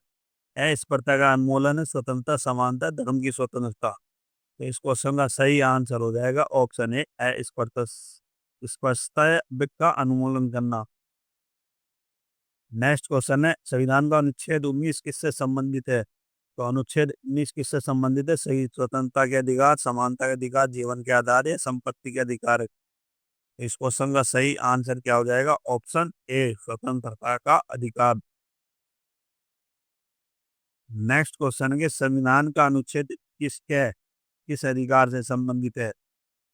S1: स्पर्धा का उन्मूलन है, स्वतंत्रता, समानता, धर्म की स्वतंत्रता। तो इस क्वेश्चन का सही आंसर हो जाएगा ऑप्शन ए, स्पर्धा स्पष्टता का उन्मूलन करना। नेक्स्ट क्वेश्चन है संविधान का अनुच्छेद 19 किससे संबंधित है? तो अनुच्छेद 19 किससे संबंधित है? सही स्वतंत्रता के अधिकार, समानता के अधिकार, जीवन के आधार या संपत्ति के अधिकार। इस क्वेश्चन का सही आंसर क्या हो जाएगा? ऑप्शन ए, स्वतंत्रता का अधिकार। नेक्स्ट क्वेश्चन है कि संविधान का अनुच्छेद किस अधिकार से संबंधित है?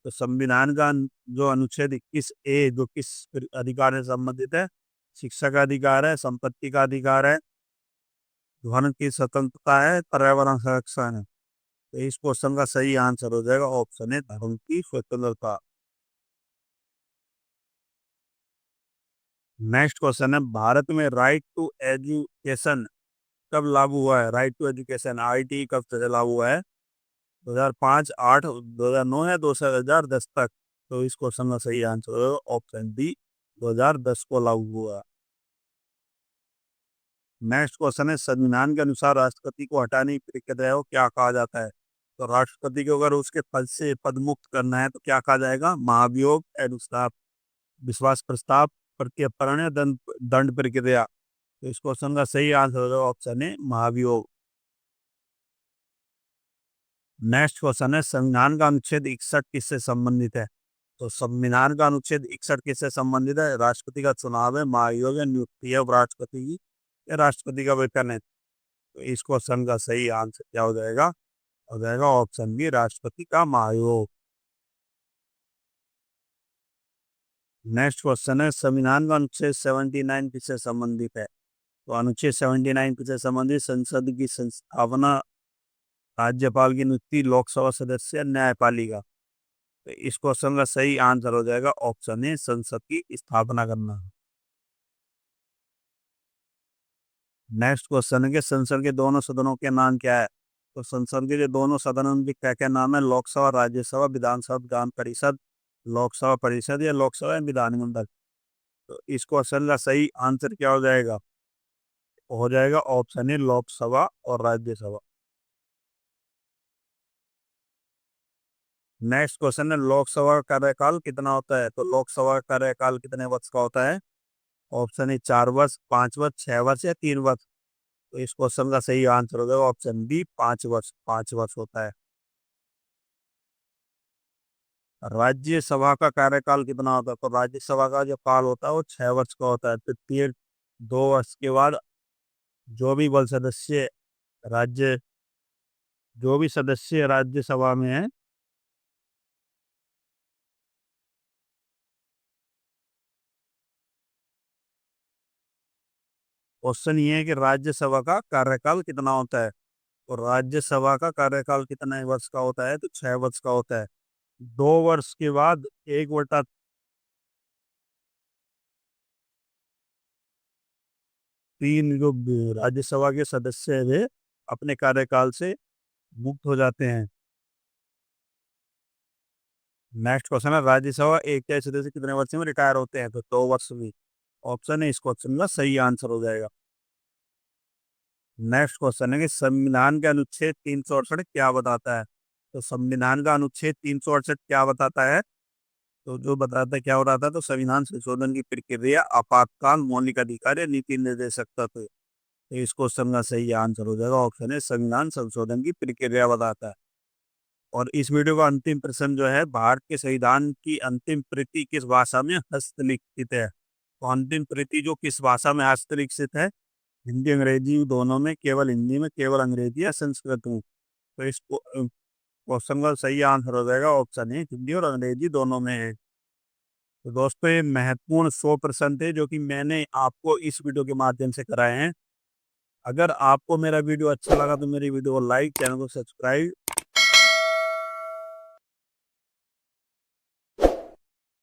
S1: तो संविधान का जो अनुच्छेद 21 ए जो किस अधिकार से संबंधित है? शिक्षा का अधिकार है, संपत्ति का अधिकार है, ध्वनि की स्वतंत्रता है, पर्यावरण संरक्षण है। तो इस क्वेश्चन का सही आंसर हो जाएगा ऑप्शन ए, धर्म की स्वतंत्रता। नेक्स्ट क्वेश्चन है भारत में राइट टू एजुकेशन कब लागू हुआ है? राइट टू एजुकेशन आईटी कब से लागू हुआ है? 2005, 8, 2009 या 2010 तक। तो इस क्वेश्चन का सही आंसर होगा ऑप्शन डी, 2010 को लागू हुआ। नेक्स्ट क्वेश्चन है संविधान के अनुसार राष्ट्रपति को हटाने की प्रक्रिया को क्या कहा जाता है? तो राष्ट्रपति को अगर उसके पद से पदमुक्त करना है तो क्या कहा जाएगा? महाभियोग, अनुस्ताप, विश्वास प्रस्ताव, प्रत्यर्पण या दंड प्रक्रिया। तो इस क्वेश्चन का सही आंसर होगा ऑप्शन है, महाभियोग। नेक्स्ट क्वेश्चन है संविधान का अनुच्छेद 61 किससे संबंधित है? तो संविधान का अनुच्छेद 61 किससे संबंधित है? राष्ट्रपति का चुनाव है, महाभियोग है, नियुक्ति है राष्ट्रपति की, या राष्ट्रपति का वेतन है। तो इस क्वेश्चन का सही आंसर क्या हो जाएगा? हो जाएगा ऑप्शन बी, राष्ट्रपति का महाभियोग। नेक्स्ट क्वेश्चन है संविधान का अनुच्छेद 79 किससे संबंधित है? तो अनुच्छेद 79 किससे संबंधित? संसद की संस्थापना, राज्यपाल की नियुक्ति, लोकसभा सदस्य, न्यायपालिका। तो इस क्वेश्चन का सही आंसर हो जाएगा ऑप्शन ए, संसद की स्थापना करना। नेक्स्ट क्वेश्चन है कि संसद के दोनों सदनों के नाम क्या है? तो संसद के जो दोनों सदन उनके क्या क्या नाम है? लोकसभा, राज्यसभा, विधानसभा, विधान परिषद, लोकसभा परिषद या लोकसभा विधानमंडल। तो इस क्वेश्चन का सही आंसर क्या हो जाएगा? हो जाएगा ऑप्शन ए, लोकसभा और राज्यसभा। नेक्स्ट क्वेश्चन है लोकसभा का कार्यकाल कितना होता है? तो लोकसभा का कार्यकाल कितने वर्ष का होता है? ऑप्शन ए, 4 वर्ष, 5 वर्ष, 6 वर्ष या 3 वर्ष। तो इस क्वेश्चन का सही आंसर हो जाएगा ऑप्शन बी, 5 वर्ष। 5 वर्ष होता है। राज्यसभा का कार्यकाल कितना होता है? तो राज्यसभा का जो काल होता है वो 6 वर्ष का होता है। तो फिर 2 वर्ष के बाद जो भी बल सदस्य राज्य जो भी सदस्य राज्यसभा में है, क्वेश्चन ये है कि राज्यसभा का कार्यकाल कितना होता है? तो राज्यसभा का कार्यकाल कितने वर्ष का होता है? तो 6 वर्ष का होता है। 2 वर्ष के बाद 1/3 जो राज्यसभा के सदस्य है वे अपने कार्यकाल से मुक्त हो जाते हैं। नेक्स्ट क्वेश्चन है राज्यसभा एक या सदस्य कितने वर्ष में रिटायर होते हैं? तो 2 वर्ष में। ऑप्शन है इस क्वेश्चन का सही आंसर हो जाएगा। नेक्स्ट क्वेश्चन है कि संविधान का अनुच्छेद 368 क्या बताता है? तो संविधान का अनुच्छेद 368 क्या बताता है? तो जो बताता है क्या हो रहा था? तो संविधान संशोधन की प्रक्रिया, आपातकाल, मौलिक अधिकार या नीति निर्देशक तत्व। तो इस क्वेश्चन का सही आंसर हो जाएगा ऑप्शन है, संविधान संशोधन की प्रक्रिया बताता है। और इस वीडियो का अंतिम प्रश्न जो है, भारत के संविधान की अंतिम प्रति किस भाषा में हस्तलिखित है? तो अंतिम प्रति जो किस भाषा में हस्तलिखित है? हिंदी, अंग्रेजी दोनों में, केवल हिंदी में, केवल अंग्रेजी या संस्कृत में। तो इस क्वेश्चन का सही आंसर हो जाएगा ऑप्शन है, हिंदी और अंग्रेजी दोनों में है। तो दोस्तों ये महत्वपूर्ण 100 प्रश्न थे जो कि मैंने आपको इस वीडियो के माध्यम से कराए हैं। अगर आपको मेरा वीडियो अच्छा लगा तो मेरी वीडियो को लाइक, चैनल को सब्सक्राइब